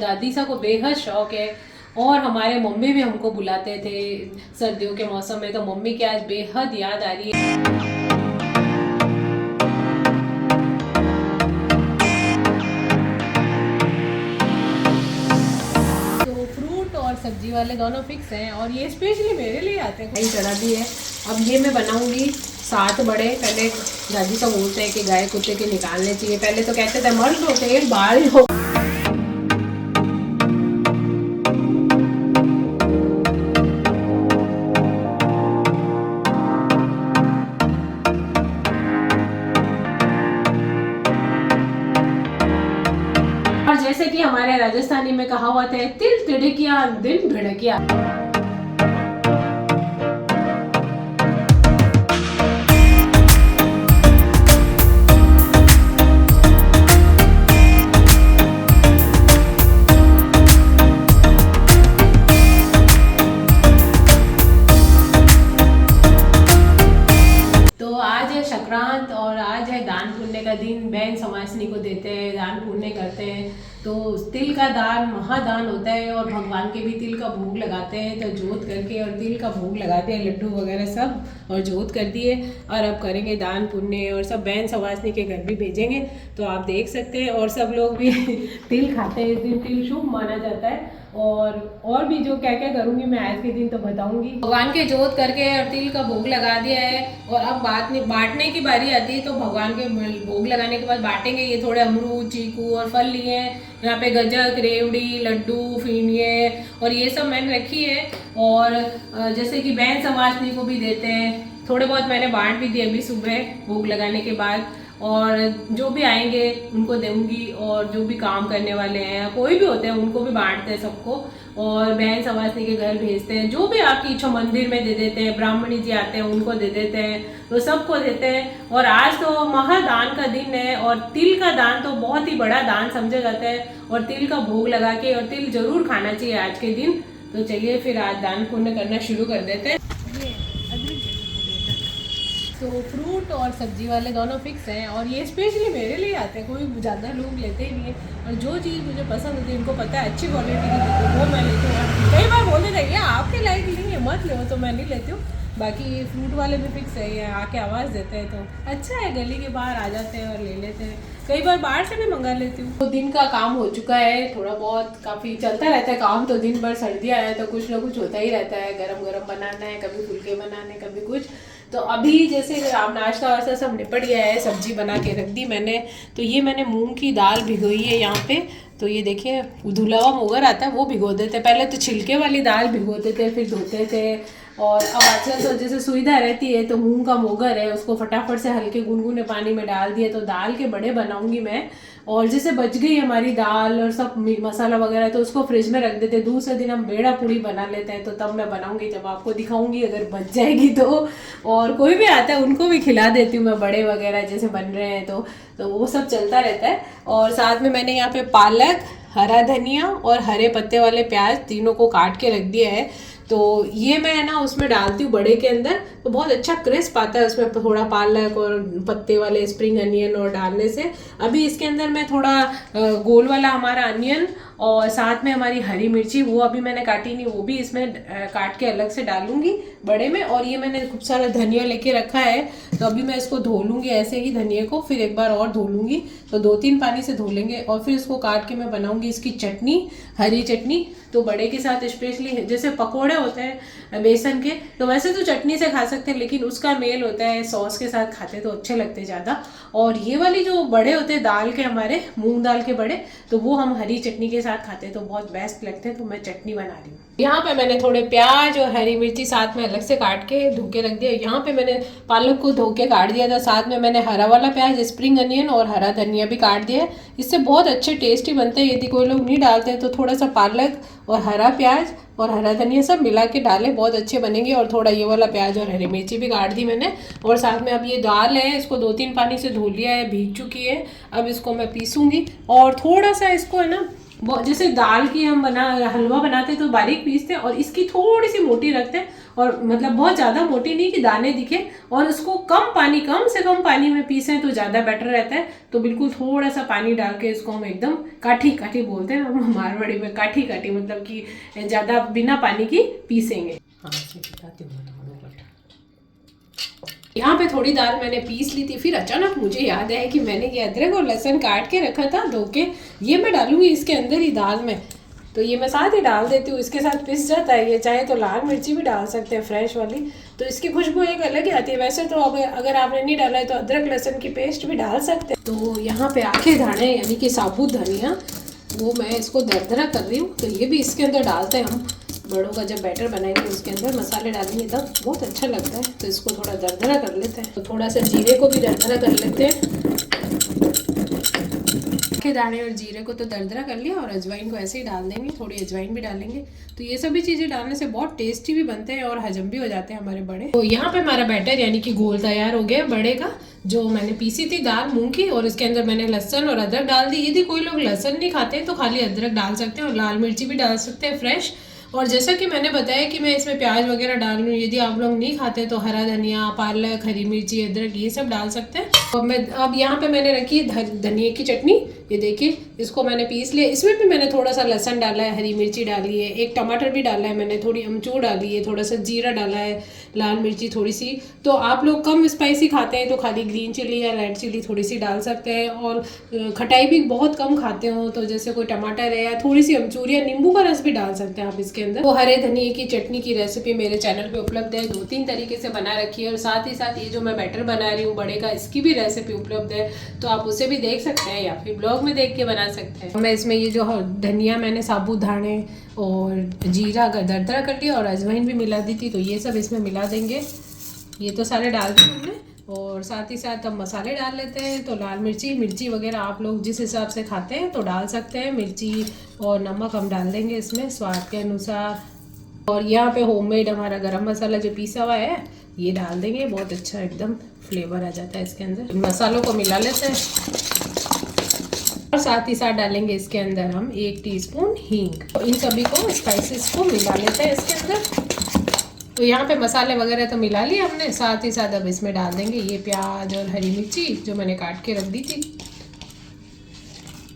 दादी सा को बेहद शौक है। और हमारे मम्मी भी हमको बुलाते थे सर्दियों के मौसम में, तो मम्मी की आज बेहद याद आ रही है। और सब्जी वाले दोनों फिक्स हैं, और ये स्पेशली मेरे लिए आते हैं, कई तरह भी है। अब ये मैं बनाऊंगी 7 बड़े। पहले दादी सब बोलते हैं कि गाय कुत्ते के निकालने चाहिए, पहले तो कहते थे मर्द होते हैं बाल हो। और जैसे कि हमारे राजस्थानी में कहावत है, तिल तिड़किया दिन भिड़किया। तो आज है संक्रांत और आज है दान पुण्य का दिन। बहन समाजनी को देते हैं, दान पुण्य करते हैं। तो तिल का दान महादान होता है, और भगवान के भी तिल का भोग लगाते हैं। तो जोत करके और तिल का भोग लगाते हैं, लड्डू वगैरह सब, और जोत कर दिए। और अब करेंगे दान पुण्य, और सब बहन समाजनी के घर भी भेजेंगे। तो आप देख सकते हैं, और सब लोग भी तिल खाते हैं। इस दिन तिल शुभ माना जाता है। और भी जो क्या क्या करूँगी मैं आज के दिन तो बताऊँगी। भगवान के जोत करके और तिल का भोग लगा दिया है, और अब बांटने की बारी आती है। तो भगवान के भोग लगाने के बाद बांटेंगे। ये थोड़े अमरूद, चीकू और फल लिए हैं। यहाँ पे गजक, रेवड़ी, लड्डू, फीनिए और ये सब मैंने रखी है। और जैसे कि बहन समाजनी को भी देते हैं, थोड़े बहुत मैंने बांट भी दिए अभी सुबह भोग लगाने के बाद। और जो भी आएंगे उनको दूंगी, और जो भी काम करने वाले हैं कोई भी होते हैं उनको भी बांटते हैं सबको। और बहन समाजनी के घर भेजते हैं, जो भी आपकी इच्छा, मंदिर में दे देते हैं, ब्राह्मणी जी आते हैं उनको दे देते हैं, तो सबको देते हैं। और आज तो महादान का दिन है, और तिल का दान तो बहुत ही बड़ा दान समझा जाता है। और तिल का भोग लगा के, और तिल जरूर खाना चाहिए आज के दिन। तो चलिए फिर आज दान पुण्य करना शुरू कर देते हैं। तो फ्रूट और सब्जी वाले दोनों फिक्स हैं, और ये स्पेशली मेरे लिए आते हैं, कोई ज़्यादा लोग लेते ही नहीं है। और जो चीज़ मुझे पसंद होती है, उनको पता है अच्छी क्वालिटी की वो मैं लेती हूँ। कई बार बोलते थे आपके लाइक नहीं है मत लो, तो मैं नहीं लेती हूँ। बाकी फ्रूट वाले भी फिक्स है, ये आके आवाज़ देते हैं तो अच्छा है, गली के बाहर आ जाते हैं और ले लेते हैं। कई बार बाहर से भी मंगा लेती हूँ। तो दिन का काम हो चुका है, थोड़ा बहुत काफ़ी चलता रहता है काम। तो दिन भर सर्दियाँ है तो कुछ ना कुछ होता ही रहता है, गरम गरम बनाना है, कभी फुलके बनाने, कभी कुछ। तो अभी जैसे आप नाश्ता वास्ता सब निपट गया है, सब्जी बना के रख दी मैंने। तो ये मैंने मूंग की दाल भिगोई है यहाँ पे। तो ये देखिए धुला हुआ मोगर आता है वो भिगो देते, पहले तो छिलके वाली दाल भिगोते थे फिर धोते थे। और अब आजकल तो जैसे सुविधा रहती है, तो मूंग का मोगर है उसको फटाफट से हल्के गुनगुने पानी में डाल दिए। तो दाल के बड़े बनाऊंगी मैं। और जैसे बच गई हमारी दाल और सब मसाला वगैरह, तो उसको फ्रिज में रख देते। दूसरे दिन हम बेड़ा पूड़ी बना लेते हैं, तो तब मैं बनाऊंगी, जब आपको दिखाऊंगी अगर बच जाएगी तो। और कोई भी आता है उनको भी खिला देती हूँ मैं, बड़े वगैरह जैसे बन रहे हैं तो वो सब चलता रहता है। और साथ में मैंने यहाँ पे पालक, हरा धनिया और हरे पत्ते वाले प्याज तीनों को काट के रख दिया है। तो ये मैं ना उसमें डालती हूँ बड़े के अंदर, तो बहुत अच्छा क्रिस्प आता है उसमें, थोड़ा पालक और पत्ते वाले स्प्रिंग अनियन और डालने से। अभी इसके अंदर मैं थोड़ा गोल वाला हमारा अनियन, और साथ में हमारी हरी मिर्ची, वो अभी मैंने काटी नहीं, वो भी इसमें काट के अलग से डालूंगी बड़े में। और ये मैंने खूब सारा धनिया लेके रखा है, तो अभी मैं इसको धो लूँगी ऐसे ही धनिया को, फिर एक बार और धो लूँगी। तो 2-3 पानी से धो लेंगे, और फिर इसको काट के मैं बनाऊँगी इसकी चटनी, हरी चटनी। तो बड़े के साथ स्पेशली जैसे पकोड़े होते हैं बेसन के, तो वैसे तो चटनी से खा सकते हैं, लेकिन उसका मेल होता है सॉस के साथ खाते तो अच्छे लगते हैं ज़्यादा। और ये वाली जो बड़े होते हैं दाल के, हमारे मूंग दाल के बड़े, तो वो हम हरी चटनी के साथ खाते हैं तो बहुत बेस्ट लगते हैं। तो मैं चटनी बना रही हूँ। यहाँ पे मैंने थोड़े प्याज और हरी मिर्ची साथ में अलग से काट के धो के रख दिया। यहाँ पे मैंने पालक को धो के काट दिया था, साथ में मैंने हरा वाला प्याज, स्प्रिंग अनियन और हरा धनिया भी काट दिया है। इससे बहुत अच्छे टेस्टी बनते हैं। यदि कोई लोग नहीं डालते हैं तो थोड़ा सा पालक और हरा प्याज और हरा धनिया सब मिला के डालें, बहुत अच्छे बनेंगे। और थोड़ा ये वाला प्याज और हरी मिर्ची भी काट दी मैंने। और साथ में अब ये दाल है, इसको 2-3 पानी से धो लिया है, भीग चुकी है। अब इसको मैं पीसूंगी, और थोड़ा सा इसको है ना जैसे दाल की हम हलवा बनाते तो बारीक पीसते हैं, और इसकी थोड़ी सी मोटी रखते हैं, और मतलब बहुत ज़्यादा मोटी नहीं कि दाने दिखे, और उसको कम से कम पानी में पीसें तो ज़्यादा बेटर रहता है। तो बिल्कुल थोड़ा सा पानी डाल के इसको हम एकदम काठी काठी बोलते हैं हम मारवाड़ी में, काठी काठी मतलब कि ज़्यादा बिना पानी की पीसेंगे। हाँ बताती हूँ। यहाँ पे थोड़ी दाल मैंने पीस ली थी, फिर अचानक मुझे याद आया कि मैंने ये अदरक और लहसुन काट के रखा था धो के, ये मैं डालूंगी इसके अंदर ही दाल में, तो ये मैं साथ ही डाल देती हूँ, इसके साथ पिस जाता है ये। चाहे तो लाल मिर्ची भी डाल सकते हैं फ्रेश वाली, तो इसकी खुशबू एक अलग ही आती है। वैसे तो अब अगर आपने नहीं डाला है तो अदरक लहसुन की पेस्ट भी डाल सकते हैं। तो यहाँ पे आखे दाने यानी कि साबुत धनिया, वो मैं इसको दरदरा कर रही हूँ, तो ये भी इसके अंदर डालते हैं हम। बड़ों का जब बैटर बनाएंगे उसके अंदर मसाले डालेंगे तब बहुत अच्छा लगता है। तो इसको थोड़ा दरदरा कर लेते हैं, तो थोड़ा सा जीरे को भी दरदरा कर लेते हैं। के दाने और जीरे को तो दरदरा कर लिया, और अजवाइन को ऐसे ही डाल देंगे, थोड़ी अजवाइन भी डालेंगे। तो ये सभी चीज़ें डालने से बहुत टेस्टी भी बनते हैं और हजम भी हो जाते हैं हमारे बड़े। तो यहाँ पे हमारा बैटर यानी कि घोल तैयार हो गया बड़े का, जो मैंने पीसी थी दाल मूंग की, और इसके अंदर मैंने लहसुन और अदरक डाल दी। यदि कोई लोग लहसुन नहीं खाते तो खाली अदरक डाल सकते हैं, और लाल मिर्ची भी डाल सकते हैं फ्रेश। और जैसा कि मैंने बताया कि मैं इसमें प्याज वगैरह डाल रही हूँ, यदि आप लोग नहीं खाते तो हरा धनिया, पालक, हरी मिर्ची, अदरक ये सब डाल सकते हैं। और अब यहाँ पे मैंने रखी है धनिया की चटनी, ये देखिए इसको मैंने पीस लिया। इसमें भी मैंने थोड़ा सा लहसुन डाला है, हरी मिर्ची डाली है, एक टमाटर भी डाला है मैंने, थोड़ी अमचूर डाली है, थोड़ा सा जीरा डाला है, लाल मिर्ची थोड़ी सी। तो आप लोग कम स्पाइसी खाते हैं तो खाली ग्रीन चिली या रेड चिली थोड़ी सी डाल सकते हैं, और खटाई भी बहुत कम खाते हो तो जैसे कोई टमाटर है या थोड़ी सी अमचूर या नींबू का रस भी डाल सकते हैं आप इसके अंदर। वो हरे धनिए की चटनी की रेसिपी मेरे चैनल पे उपलब्ध है, 2-3 तरीके से बना रखी है, और साथ ही साथ ये जो मैं बैटर बना रही हूँ बड़े का, इसकी भी रेसिपी उपलब्ध है, तो आप उसे भी देख सकते हैं या फिर ब्लॉग में देख के बना सकते हैं। मैं इसमें ये जो धनिया मैंने साबुत धाने और जीरा का दरदरा कर लिया और अजवाइन भी मिला दी थी, तो ये सब इसमें मिला देंगे। ये तो सारे डाल दिए हमने, और साथ ही साथ हम मसाले डाल लेते हैं। तो लाल मिर्ची वगैरह आप लोग जिस हिसाब से खाते हैं तो डाल सकते हैं। मिर्ची और नमक हम डाल देंगे इसमें स्वाद के अनुसार। और यहाँ पे होममेड हमारा गरम मसाला जो पीसा हुआ है ये डाल देंगे, बहुत अच्छा एकदम फ्लेवर आ जाता है इसके अंदर। मसालों को मिला लेते हैं, और साथ ही साथ डालेंगे इसके अंदर हम 1 टीस्पून हींग। तो इन सभी को स्पाइसेस को मिला लेते हैं इसके अंदर। तो यहाँ पे मसाले वगैरह तो मिला लिए हमने, साथ ही साथ अब इसमें डाल देंगे ये प्याज और हरी मिर्ची जो मैंने काट के रख दी थी,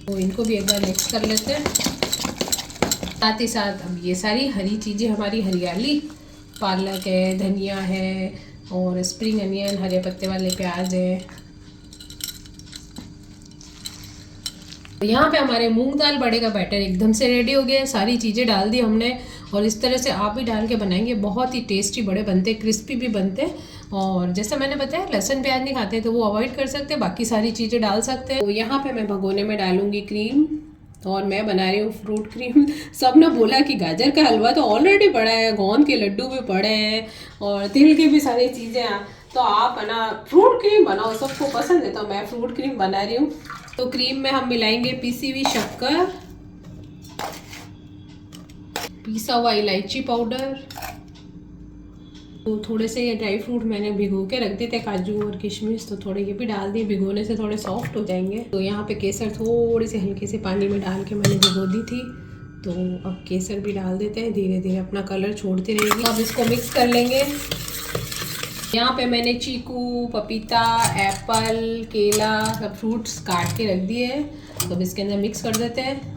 तो इनको भी एक बार मिक्स कर लेते हैं। साथ ही साथ अब ये सारी हरी चीज़ें हमारी, हरियाली, पालक है, धनिया है, और स्प्रिंग अनियन, हरे पत्ते वाले प्याज है। यहाँ पे हमारे मूंग दाल बड़े का बैटर एकदम से रेडी हो गया है। सारी चीज़ें डाल दी हमने, और इस तरह से आप भी डाल के बनाएंगे, बहुत ही टेस्टी बड़े बनते, क्रिस्पी भी बनते। और जैसे मैंने बताया लहसुन प्याज नहीं खाते तो वो अवॉइड कर सकते हैं, बाकी सारी चीज़ें डाल सकते हैं। तो यहाँ पे मैं भगोने में डालूंगी क्रीम, और मैं बना रही हूँ फ्रूट क्रीम। सब ने बोला कि गाजर का हलवा तो ऑलरेडी पड़ा है, गोंद के लड्डू भी पड़े हैं, और तिल की भी सारी चीज़ें हैं, तो आप बना फ्रूट क्रीम बनाओ, सबको पसंद है, तो मैं फ्रूट क्रीम बना रही हूँ। तो क्रीम में हम मिलाएंगे पीसी हुई शक्कर, पिसा हुआ इलायची पाउडर, तो थोड़े से ये ड्राई फ्रूट मैंने भिगो के रख दिए थे, काजू और किशमिश, तो थोड़े ये भी डाल दिए, भिगोने से थोड़े सॉफ्ट हो जाएंगे। तो यहाँ पे केसर थोड़ी सी हल्के से पानी में डाल के मैंने भिगो दी थी, तो अब केसर भी डाल देते हैं, धीरे धीरे अपना कलर छोड़ती रहेगी। अब इसको मिक्स कर लेंगे। यहाँ पे मैंने चीकू, पपीता, एप्पल, केला सब फ्रूट्स काट के रख दिए हैं, तो अब इसके अंदर मिक्स कर देते हैं।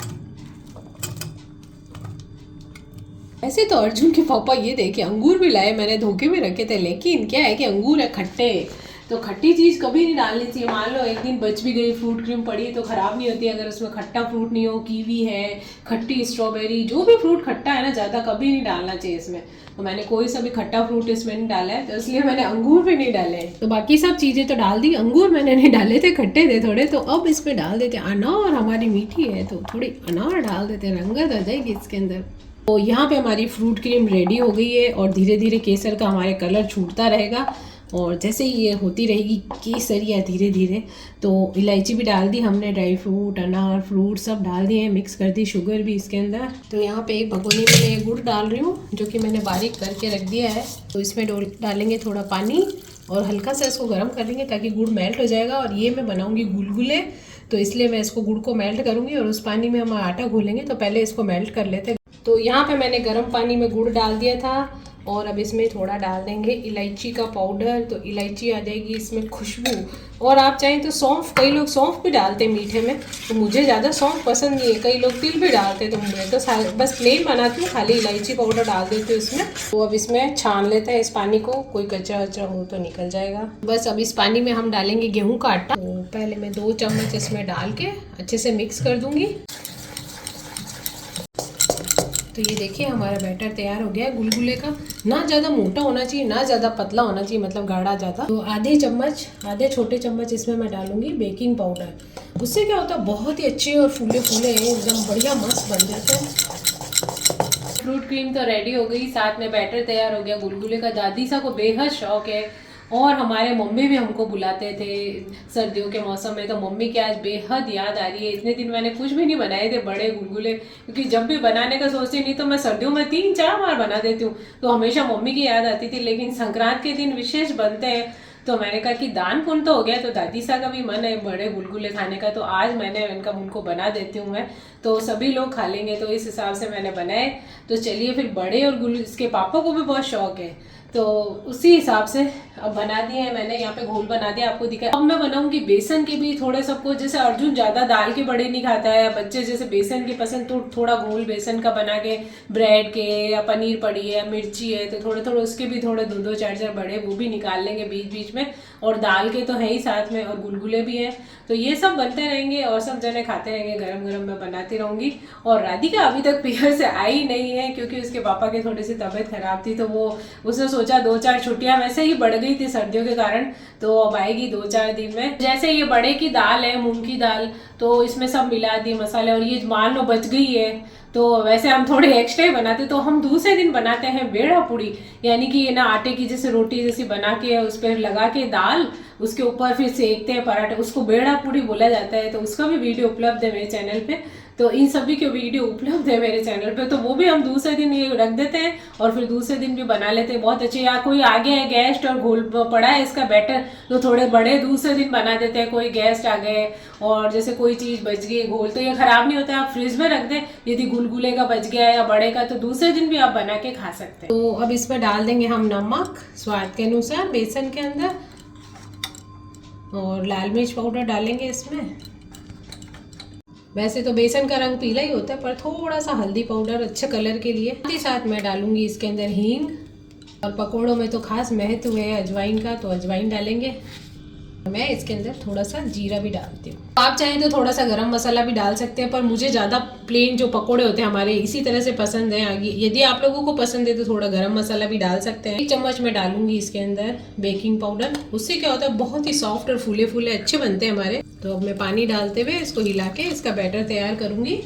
ऐसे तो अर्जुन के पापा ये देखिए अंगूर भी लाए, मैंने धोखे में रखे थे, लेकिन क्या है कि अंगूर है खट्टे, तो खट्टी चीज़ कभी नहीं डालनी चाहिए। मान लो एक दिन बच भी गई फ्रूट क्रीम पड़ी तो ख़राब नहीं होती अगर उसमें खट्टा फ्रूट नहीं हो। कीवी है, खट्टी स्ट्रॉबेरी, जो भी फ्रूट खट्टा है ना ज़्यादा कभी नहीं डालना चाहिए इसमें। तो मैंने कोई सा भी खट्टा फ्रूट इसमें नहीं डाला है, तो इसलिए मैंने अंगूर भी नहीं डाले। तो बाकी सब चीज़ें तो डाल दी, अंगूर मैंने नहीं डाले थे, खट्टे थे थोड़े। तो अब इसमें डाल देते अनार, हमारी मीठी है तो थोड़ी अनार डाल देते, रंगत आ जाएगी इसके अंदर। तो यहाँ पे हमारी फ्रूट क्रीम रेडी हो गई है, और धीरे धीरे केसर का हमारे कलर छूटता रहेगा, और जैसे ही ये होती रहेगी केसरिया धीरे धीरे, तो इलायची भी डाल दी हमने, ड्राई फ्रूट, अनार, फ्रूट सब डाल दिए, मिक्स कर दी, शुगर भी इसके अंदर। तो यहाँ पे एक भगोनी में मैं गुड़ डाल रही हूँ जो कि मैंने बारीक करके रख दिया है। तो इसमें डालेंगे थोड़ा पानी और हल्का सा इसको गर्म कर लेंगे ताकि गुड़ मेल्ट हो जाएगा। और ये मैं बनाऊँगी गुलगुले, तो इसलिए मैं इसको गुड़ को मेल्ट करूँगी और उस पानी में हम आटा घोलेंगे। तो पहले इसको मेल्ट कर लेते हैं। तो यहाँ पे मैंने गर्म पानी में गुड़ डाल दिया था और अब इसमें थोड़ा डाल देंगे इलायची का पाउडर। तो इलायची आ जाएगी इसमें खुशबू, और आप चाहें तो सौंफ, कई लोग सौंफ भी डालते हैं मीठे में, तो मुझे ज़्यादा सौंफ पसंद नहीं है। कई लोग तिल भी डालते हैं, तो मैं तो बस प्लेन बनाती हूँ, खाली इलायची पाउडर डाल देती हूँ इसमें। तो अब इसमें छान लेते हैं इस पानी को, कोई कचरा वचरा हो तो निकल जाएगा। बस अब इस पानी में हम डालेंगे गेहूँ का आटा। तो पहले मैं 2 चम्मच इसमें डाल के अच्छे से मिक्स कर दूँगी। तो ये देखिए हमारा बैटर तैयार हो गया है गुलगुले का। ना ज़्यादा मोटा होना चाहिए, ना ज़्यादा पतला होना चाहिए, मतलब गाढ़ा ज़्यादा। तो आधे छोटे चम्मच इसमें मैं डालूंगी बेकिंग पाउडर। उससे क्या होता है, बहुत ही अच्छे और फूले फूले एकदम बढ़िया मस्त बन जाते हैं। फ्रूट क्रीम तो रेडी हो गई, साथ में बैटर तैयार हो गया गुलगुले का। दादी सा को बेहद शौक है, और हमारे मम्मी भी हमको बुलाते थे सर्दियों के मौसम में। तो मम्मी की आज बेहद याद आ रही है। इतने दिन मैंने कुछ भी नहीं बनाए थे बड़े गुलगुले, क्योंकि जब भी बनाने का सोचती नहीं तो मैं सर्दियों में 3-4 बार बना देती हूँ, तो हमेशा मम्मी की याद आती थी। लेकिन संक्रांत के दिन विशेष बनते हैं, तो मैंने कहा कि दान पुण्य तो हो गया, तो दादी सा का भी मन है बड़े गुलगुले खाने का, तो आज मैंने उनको बना देती हूँ मैं, तो सभी लोग खा लेंगे, तो इस हिसाब से मैंने बनाए। तो चलिए फिर बड़े और इसके पापा को भी बहुत शौक है, तो उसी हिसाब से अब बना दिए हैं मैंने। यहाँ पे घोल बना दिया, आपको दिखा। अब मैं बनाऊंगी बेसन के भी थोड़े सबको, जैसे अर्जुन ज्यादा दाल के बड़े नहीं खाता है, बच्चे जैसे बेसन के पसंद, तो थोड़ा घोल बेसन का बना के, ब्रेड के या पनीर पड़ी है या मिर्ची है, तो थोड़े थोड़े उसके भी थोड़े 2-2, 4-4 बड़े वो भी निकाल लेंगे बीच बीच में। और दाल के तो है ही साथ में, और गुलगुले भी हैं, तो ये सब बनते रहेंगे और सब जने खाते रहेंगे। गरम गरम मैं बनाती रहूंगी। और राधिका अभी तक पियर से आई नहीं है, क्योंकि उसके पापा की थोड़ी सी तबीयत खराब थी, तो वो उसने सोचा 2-4 छुट्टियां वैसे ही बढ़ गई थी सर्दियों के कारण, तो अब आएगी 2-4 दिन में। जैसे ये बड़े की दाल है, मूंग की दाल, तो इसमें सब मिला दिए मसाले, और ये मान लो बच गई है, तो वैसे हम थोड़े एक्स्ट्रा ही बनाते, तो हम दूसरे दिन बनाते हैं बेड़ा पूड़ी, यानी कि ये ना आटे की जैसे रोटी जैसी बना के उस पर लगा के दाल, उसके ऊपर फिर सेकते हैं पराठे, उसको बेड़ा पूड़ी बोला जाता है। तो उसका भी वीडियो उपलब्ध है मेरे चैनल पे, तो इन सभी के वीडियो उपलब्ध है मेरे चैनल पे, तो वो भी हम दूसरे दिन ये रख देते हैं और फिर दूसरे दिन भी बना लेते हैं बहुत अच्छे। या कोई आ गया है गेस्ट और घोल पड़ा है इसका बैटर, तो थोड़े बड़े दूसरे दिन बना देते हैं। कोई गेस्ट आ गए और जैसे कोई चीज़ बच गई घोल, तो ये खराब नहीं होता है, आप फ्रिज में रख दें। यदि गुलगुले का बच गया है या बड़े का, तो दूसरे दिन भी आप बना के खा सकते हैं। तो अब इसमें डाल देंगे हम नमक स्वाद के अनुसार बेसन के अंदर, और लाल मिर्च पाउडर डालेंगे इसमें। वैसे तो बेसन का रंग पीला ही होता है, पर थोड़ा सा हल्दी पाउडर अच्छे कलर के लिए। साथ ही साथ मैं डालूंगी इसके अंदर हींग, और पकोड़ों में तो खास महत्व है अजवाइन का, तो अजवाइन डालेंगे। मैं इसके अंदर थोड़ा सा जीरा भी डालती हूँ। आप चाहें तो थोड़ा सा गरम मसाला भी डाल सकते हैं, पर मुझे ज़्यादा प्लेन जो पकोड़े होते हैं हमारे इसी तरह से पसंद है। आगे यदि आप लोगों को पसंद है तो थोड़ा गरम मसाला भी डाल सकते हैं। 1 चम्मच में डालूंगी इसके अंदर बेकिंग पाउडर। उससे क्या होता है, बहुत ही सॉफ्ट और फूले फूले अच्छे बनते हैं हमारे। तो अब मैं पानी डालते हुए इसको हिला के इसका बैटर तैयार करूंगी।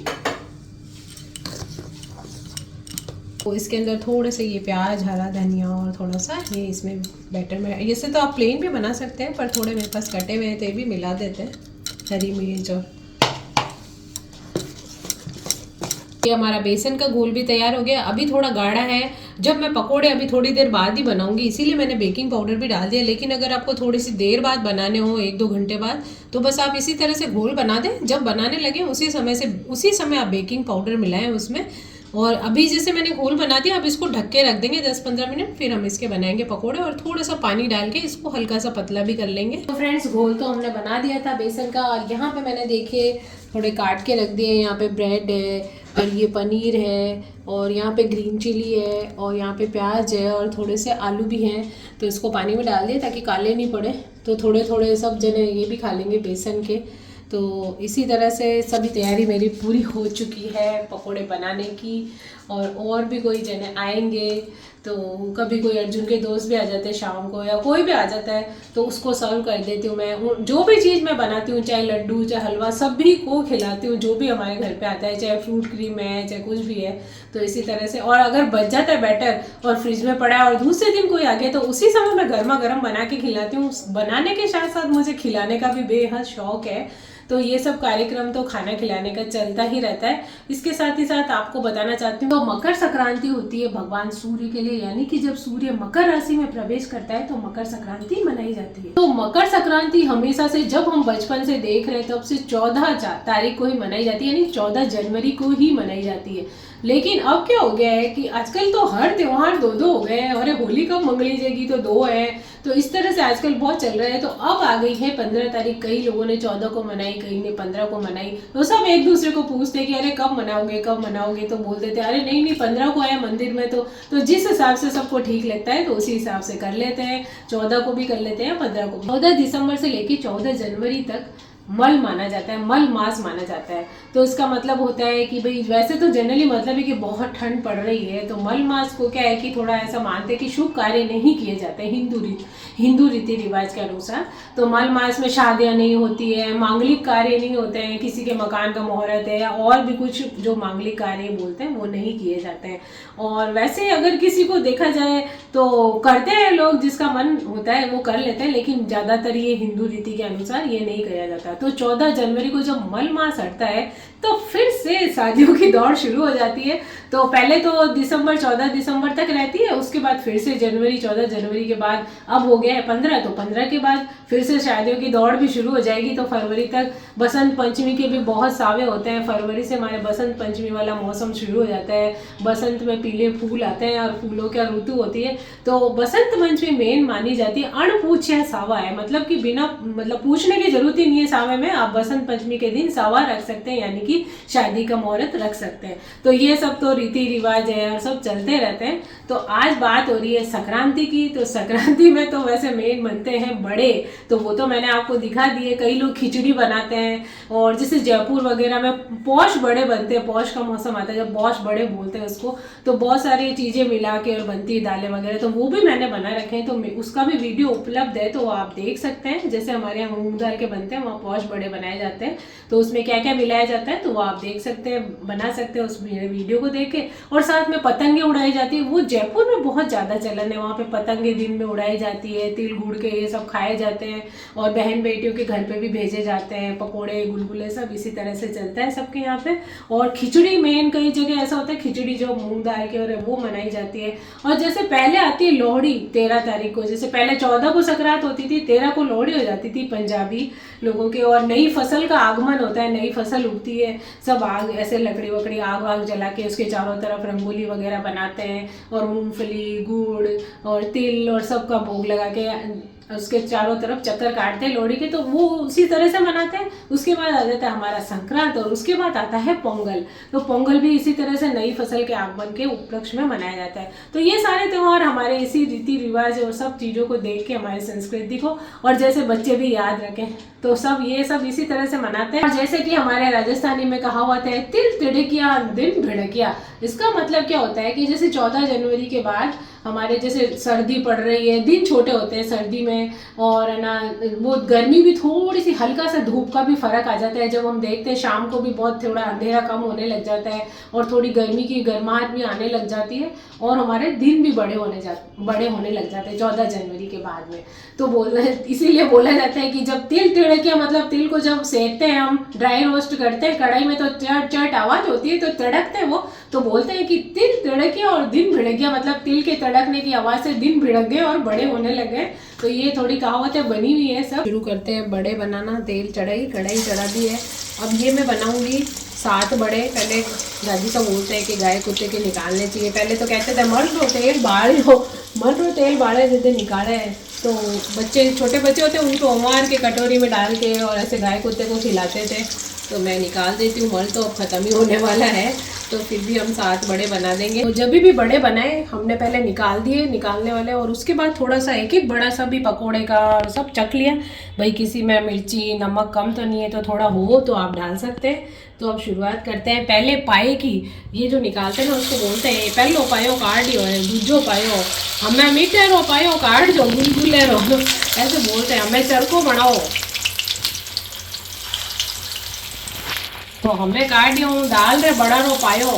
तो इसके अंदर थोड़े से ये प्याज, हरा धनिया और थोड़ा सा ये इसमें बैटर में, जैसे तो आप प्लेन भी बना सकते हैं, पर थोड़े मेरे पास कटे हुए थे भी मिला देते हैं, हरी मिर्च। और ये हमारा बेसन का घोल भी तैयार हो गया। अभी थोड़ा गाढ़ा है, जब मैं पकोड़े अभी थोड़ी देर बाद ही बनाऊंगी, इसीलिए मैंने बेकिंग पाउडर भी डाल दिया। लेकिन अगर आपको थोड़ी सी देर बाद बनाने हो, 1-2 घंटे बाद, तो बस आप इसी तरह से घोल बना दें। जब बनाने लगे उसी समय आप बेकिंग पाउडर मिलाएं उसमें। और अभी जैसे मैंने घोल बना दिया, अब इसको ढक के रख देंगे 10-15 मिनट, फिर हम इसके बनाएंगे पकोड़े। और थोड़ा सा पानी डाल के इसको हल्का सा पतला भी कर लेंगे। तो फ्रेंड्स, घोल तो हमने बना दिया था बेसन का, और यहाँ पे मैंने देखिए थोड़े काट के रख दिए। यहाँ पे ब्रेड है, और ये पनीर है, और यहाँ पे ग्रीन चिली है, और यहाँ पे प्याज है, और थोड़े से आलू भी हैं। तो इसको पानी में डाल दिए ताकि काले नहीं पड़े। तो थोड़े थोड़े सब जने ये भी खा लेंगे बेसन के। तो इसी तरह से सभी तैयारी मेरी पूरी हो चुकी है पकोड़े बनाने की। और भी कोई जने आएंगे, तो कभी कोई अर्जुन के दोस्त भी आ जाते हैं शाम को, या कोई भी आ जाता है, तो उसको सर्व कर देती हूँ मैं। जो भी चीज़ मैं बनाती हूँ, चाहे लड्डू चाहे हलवा, सभी को खिलाती हूँ जो भी हमारे घर पे आता है, चाहे फ्रूट क्रीम है चाहे कुछ भी है। तो इसी तरह से, और अगर बच जाता है बैटर और फ्रिज में पड़ा है और दूसरे दिन कोई आ गया, तो उसी समय मैं गर्मा गर्म बना के खिलाती हूँ। बनाने के साथ साथ मुझे खिलाने का भी बेहद शौक है। तो ये सब कार्यक्रम तो खाना खिलाने का चलता ही रहता है। इसके साथ ही साथ आपको बताना चाहती हूँ, तो मकर संक्रांति होती है भगवान सूर्य के लिए, यानी कि जब सूर्य मकर राशि में प्रवेश करता है तो मकर संक्रांति मनाई जाती है। तो मकर संक्रांति हमेशा से, जब हम बचपन से देख रहे हैं तब से 14 तारीख को ही मनाई जाती है, यानी 14 जनवरी को ही मनाई जाती है। लेकिन अब क्या हो गया है कि आजकल तो हर त्योहार दो दो हो गए हैं। अरे होली कब मंगली जाएगी तो 2 है, तो इस तरह से आजकल बहुत चल रहा है। तो अब आ गई है 15 तारीख, कई लोगों ने 14 को मनाई, कई ने 15 को मनाई। तो सब एक दूसरे को पूछते हैं कि अरे कब मनाओगे कब मनाओगे, तो बोलते थे अरे नहीं नहीं 15 को आया मंदिर में। तो जिस हिसाब से सबको ठीक लगता है तो उसी हिसाब से कर लेते हैं, 14 को भी कर लेते हैं, 15 को। 14 दिसंबर से लेकर 14 जनवरी तक मल माना जाता है, मल मास माना जाता है। तो इसका मतलब होता है कि भाई वैसे तो जनरली मतलब है कि बहुत ठंड पड़ रही है, तो मल मास को क्या है कि थोड़ा ऐसा मानते हैं कि शुभ कार्य नहीं किए जाते हिंदू रीति रिवाज के अनुसार। तो मल मास में शादियां नहीं होती है, मांगलिक कार्य नहीं होते हैं, किसी के मकान का मुहूर्त है या और भी कुछ जो मांगलिक कार्य बोलते हैं वो नहीं किए जाते हैं। और वैसे अगर किसी को देखा जाए तो करते हैं लोग, जिसका मन होता है वो कर लेते हैं, लेकिन ज़्यादातर ये हिंदू रीति के अनुसार ये नहीं किया जाता। तो 14 जनवरी को जब मल मास हटता है तो फिर से शादियों की दौड़ शुरू हो जाती है। तो पहले तो 14 दिसंबर तक रहती है, उसके बाद फिर से 14 जनवरी के बाद अब हो गया है 15, तो 15 के बाद फिर से शादियों की दौड़ भी शुरू हो जाएगी। तो फरवरी तक बसंत पंचमी के भी बहुत सावे होते हैं। फरवरी से हमारे बसंत पंचमी वाला मौसम शुरू हो जाता है। बसंत में पीले फूल आते हैं और फूलों की ऋतु होती है। तो बसंत पंचमी मेन मानी जाती है। अणपूछ्य सावा है, मतलब कि बिना पूछने की जरूरत ही नहीं है। सावे में आप बसंत पंचमी के दिन सावा रख सकते हैं, यानी कि शादी का मुहूर्त रख सकते हैं। तो ये सब तो रीति रिवाज है और सब चलते रहते हैं। तो आज बात हो रही है संक्रांति की। तो संक्रांति में तो वैसे मेन बनते हैं बड़े, तो वो तो मैंने आपको दिखा दिए। कई लोग खिचड़ी बनाते हैं, और जैसे जयपुर वगैरह में पौष बड़े बनते हैं। पौष का मौसम आता है जब पौष बड़े बोलते हैं उसको, तो बहुत सारी चीजें मिला के और बनती है, दालें वगैरह। तो वो भी मैंने बना रखे हैं, तो उसका भी वीडियो उपलब्ध है, तो आप देख सकते हैं। जैसे हमारे यहाँ मूंग दाल के बनते हैं, वहाँ पौष बड़े बनाए जाते हैं। तो उसमें क्या क्या मिलाया जाता है तो वो आप देख सकते हैं, बना सकते हैं उस वीडियो को देख के। और साथ में पतंगे उड़ाई जाती है। वो जयपुर में बहुत ज़्यादा चलन है, वहाँ पे पतंगे दिन में उड़ाई जाती है। तिल गुड़ के ये सब खाए जाते हैं, और बहन बेटियों के घर पे भी भेजे जाते हैं। पकोड़े गुलगुले सब इसी तरह से चलता है सबके यहाँ पे। और खिचड़ी मेन, कई जगह ऐसा होता है खिचड़ी जो मूंग दाल की और वो मनाई जाती है। और जैसे पहले आती है लोहड़ी 13 तारीख को, जैसे पहले 14 को संक्रांत होती थी, 13 को लोहड़ी हो जाती थी पंजाबी लोगों के। और नई फसल का आगमन होता है, नई फसल उगती है, सब आग ऐसे लकड़ी वकड़ी आग वाग जला के उसके चारों तरफ रंगोली वगैरह बनाते हैं, और मूंगफली गुड़ और तिल और सब का भोग लगा के उसके चारों तरफ चक्कर काटते हैं लोहड़ी के। तो वो उसी तरह से मनाते हैं। उसके बाद आ जाता है हमारा संक्रांत, और उसके बाद आता है पोंगल। तो पोंगल भी इसी तरह से नई फसल के आगमन के उपलक्ष्य में मनाया जाता है। तो ये सारे त्योहार हमारे इसी रीति रिवाज और सब चीज़ों को देख के, हमारी संस्कृति को, और जैसे बच्चे भी याद रखें, तो सब ये सब इसी तरह से मनाते हैं। और जैसे कि हमारे राजस्थानी में कहावत है, तिल तिड़किया दिन भिड़किया। इसका मतलब क्या होता है कि जैसे 14 जनवरी के बाद हमारे जैसे सर्दी पड़ रही है, दिन छोटे होते हैं सर्दी में, और है ना वो गर्मी भी थोड़ी सी, हल्का सा धूप का भी फर्क आ जाता है। जब हम देखते हैं शाम को भी बहुत थोड़ा अंधेरा कम होने लग जाता है, और थोड़ी गर्मी की गर्माहट भी आने लग जाती है, और हमारे दिन भी बड़े होने लग जाते हैं 14 जनवरी के बाद में। तो इसीलिए बोला जाता है कि जब तिल तिड़किया, मतलब तिल को जब सेकते हैं हम, ड्राई रोस्ट करते हैं कढ़ाई में, तो चट चट आवाज होती है, तो तड़कते हैं वो, तो बोलते हैं कि तिल तिड़किया और दिन भिड़ गया, मतलब तिल के तड़कने की आवाज से दिन भिड़क गए और बड़े होने लगे। तो ये थोड़ी कहावतें बनी हुई है। सब शुरू करते हैं बड़े बनाना। तेल चढ़ाई, कढ़ाई चढ़ा दी है। अब ये मैं बनाऊंगी 7 बड़े। पहले दादी तो बोलते हैं कि गाय कुत्ते के निकालने चाहिए। पहले तो कहते थे मर लो तेल बाल लो, मर लो तेल बाड़े देते निकाले। तो बच्चे, छोटे बच्चे होते हैं, उनको उमार के कटोरी में डाल के और ऐसे गाय कुत्ते को खिलाते थे। तो मैं निकाल देती हूँ, मल तो अब ख़त्म ही होने वाला है, तो फिर भी हम 7 बड़े बना देंगे। तो जब भी बड़े बनाए हमने पहले निकाल दिए, निकालने वाले, और उसके बाद थोड़ा सा एक एक बड़ा सा भी पकोड़े का और सब चख लिया। भाई किसी में मिर्ची नमक कम तो नहीं है, तो थोड़ा हो तो आप डाल सकते हैं। तो अब शुरुआत करते हैं। पहले पाए की, ये जो निकालते हैं ना उसको बोलते हैं पहलो पायो काट दियो है, दूजो पायो हमें मीठे रो पायो काट दो गुलगुले रो, ऐसे बोलते हैं। हमें चरको बनाओ, तो हमने काट दिया हूँ, डाल रहे बड़ा रो पायो।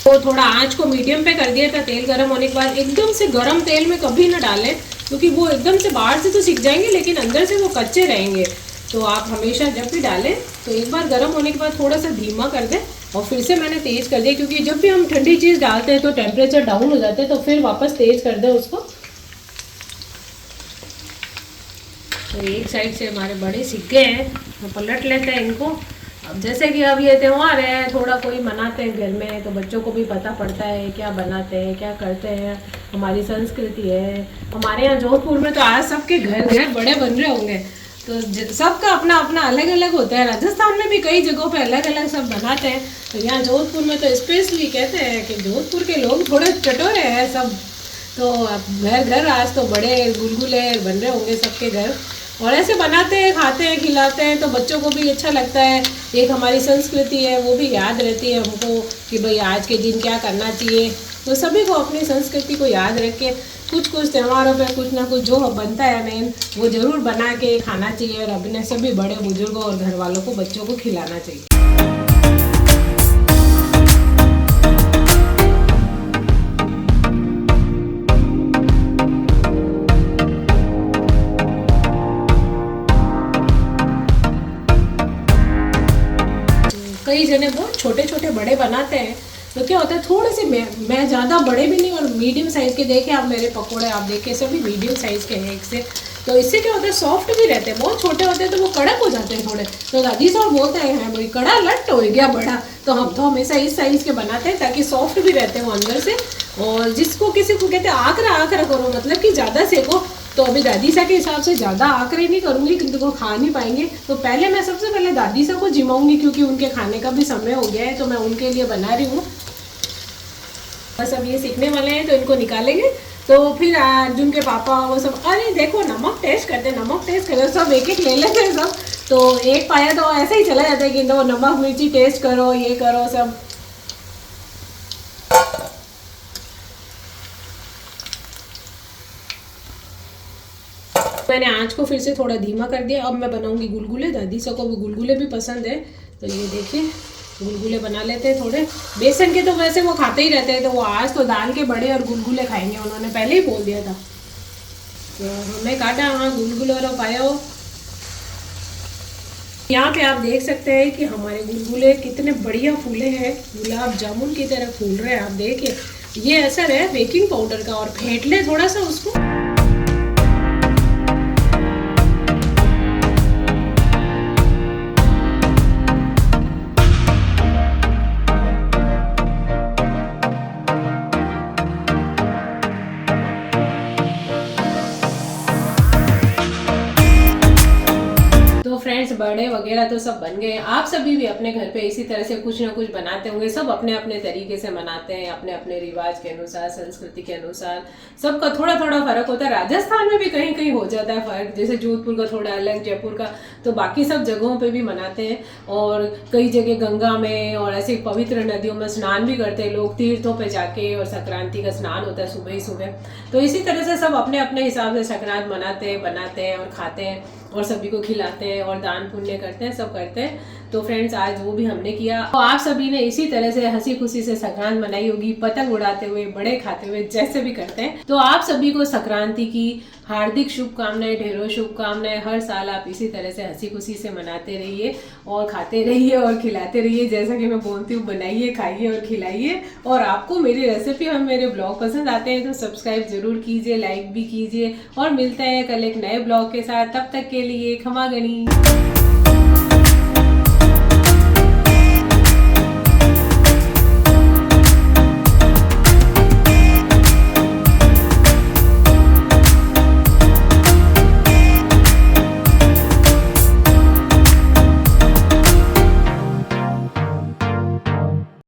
तो थोड़ा आंच को मीडियम पे कर दिया था। तेल गर्म होने के बाद एकदम से गर्म तेल में कभी ना डालें, क्योंकि वो एकदम से बाहर से तो सिक जाएंगे लेकिन अंदर से वो कच्चे रहेंगे। तो आप हमेशा जब भी डालें तो एक बार गर्म होने के बाद थोड़ा सा धीमा कर दें और फिर से मैंने तेज़ कर दिया, क्योंकि जब भी हम ठंडी चीज़ डालते हैं तो टेम्परेचर डाउन हो जाता है, तो फिर वापस तेज़ कर दें उसको। तो एक साइड से हमारे बड़े सीख गए हैं, तो पलट लेते हैं इनको। अब जैसे कि अब ये त्यौहार है, थोड़ा कोई मनाते हैं घर में, तो बच्चों को भी पता पड़ता है क्या बनाते हैं क्या करते हैं, हमारी संस्कृति है। हमारे यहाँ जोधपुर में तो आज सबके घर घर बड़े बन रहे होंगे, तो सबका अपना अपना अलग अलग होता है। राजस्थान में भी कई जगहों पे अलग अलग सब बनाते हैं, तो यहाँ जोधपुर में तो स्पेशली कहते हैं कि जोधपुर के लोग थोड़े चटोरे हैं सब। तो घर घर आज तो बड़े गुलगुले बन रहे होंगे सबके घर, और ऐसे बनाते हैं, खाते हैं, खिलाते हैं, तो बच्चों को भी अच्छा लगता है। एक हमारी संस्कृति है वो भी याद रहती है हमको कि भाई आज के दिन क्या करना चाहिए। तो सभी को अपनी संस्कृति को याद रख के कुछ त्योहारों पे कुछ ना कुछ जो बनता है मेन वो ज़रूर बना के खाना चाहिए, और अपने सभी बड़े बुजुर्गों और घर वालों को, बच्चों को खिलाना चाहिए। कई जने बहुत छोटे छोटे बड़े बनाते हैं, तो क्या होता है थोड़े से मैं ज़्यादा बड़े भी नहीं और मीडियम साइज़ के, देखे आप मेरे पकोड़े आप देखे सभी मीडियम साइज़ के हैं एक से। तो इससे क्या होता है सॉफ्ट भी रहते हैं। बहुत छोटे होते हैं तो वो कड़क हो जाते हैं थोड़े, तो दादी साहब बोलते हैं भाई कड़ा लट हो गया बड़ा, तो हम तो हमेशा इस साइज़ के बनाते हैं ताकि सॉफ्ट भी रहते हो अंदर से। और जिसको किसी को कहते हैं आकरा आकरा करो, मतलब कि ज़्यादा सेको। तो अभी दादी सा के हिसाब से ज़्यादा आकरे नहीं करूँगी क्योंकि वो खा नहीं पाएंगे, तो पहले मैं सबसे पहले दादी सा को जिमाऊंगी क्योंकि उनके खाने का भी समय हो गया है, तो मैं उनके लिए बना रही हूँ। बस अब ये सीखने वाले हैं तो इनको निकालेंगे, तो फिर अर्जुन के पापा वो सब अरे देखो नमक टेस्ट करते, नमक टेस्ट करते, सब एक एक ले लेते हैं सब। तो एक पाया तो ऐसे ही चला जाता है कि वो नमक मिर्ची टेस्ट करो, ये करो सब। मैंने आँच को फिर से थोड़ा धीमा कर दिया। अब मैं बनाऊंगी गुलगुले, दादी सब को भी गुलगुले भी पसंद है, तो ये देखिए गुलगुले बना लेते हैं। थोड़े बेसन के तो वैसे वो खाते ही रहते हैं, तो वो आज तो दाल के बड़े और गुलगुले खाएंगे, उन्होंने पहले ही बोल दिया था। तो हमने काटा हाँ गुलगुले और पाया हो। यहाँ पे आप देख सकते हैं कि हमारे गुलगुले कितने बढ़िया फूले हैं, गुलाब जामुन की तरह फूल रहे हैं। आप देखिए ये असर है बेकिंग पाउडर का, और फेंट ले थोड़ा सा उसको। फ्रेंड्स बड़े वगैरह तो सब बन गए। आप सभी भी अपने घर पे इसी तरह से कुछ ना कुछ बनाते होंगे। सब अपने अपने तरीके से मनाते हैं, अपने अपने रिवाज के अनुसार, संस्कृति के अनुसार। सबका थोड़ा थोड़ा फर्क होता है। राजस्थान में भी कहीं कहीं हो जाता है फर्क, जैसे जोधपुर का थोड़ा अलग, जयपुर का, तो बाकी सब जगहों पे भी मनाते हैं। और कई जगह गंगा में और ऐसे पवित्र नदियों में स्नान भी करते हैं लोग, तीर्थों पे जाके, और संक्रांति का स्नान होता है सुबह ही सुबह। तो इसी तरह से सब अपने अपने हिसाब से संक्रांत मनाते हैं, बनाते हैं और खाते हैं, और सभी को खिलाते हैं और दान पुण्य करते हैं, सब करते हैं। तो फ्रेंड्स आज वो भी हमने किया। तो आप सभी ने इसी तरह से हंसी खुशी से संक्रांत मनाई होगी, पतंग उड़ाते हुए, बड़े खाते हुए, जैसे भी करते हैं। तो आप सभी को संक्रांति की हार्दिक शुभकामनाएं, ढेरों शुभकामनाएं। हर साल आप इसी तरह से हंसी खुशी से मनाते रहिए और खाते रहिए और खिलाते रहिए। जैसा कि मैं बोलती हूँ, बनाइए, खाइए और खिलाइए। और आपको मेरी रेसिपी और मेरे ब्लॉग पसंद आते हैं तो सब्सक्राइब जरूर कीजिए, लाइक भी कीजिए। और मिलते हैं कल एक नए ब्लॉग के साथ। तब तक के लिए खमा गनी।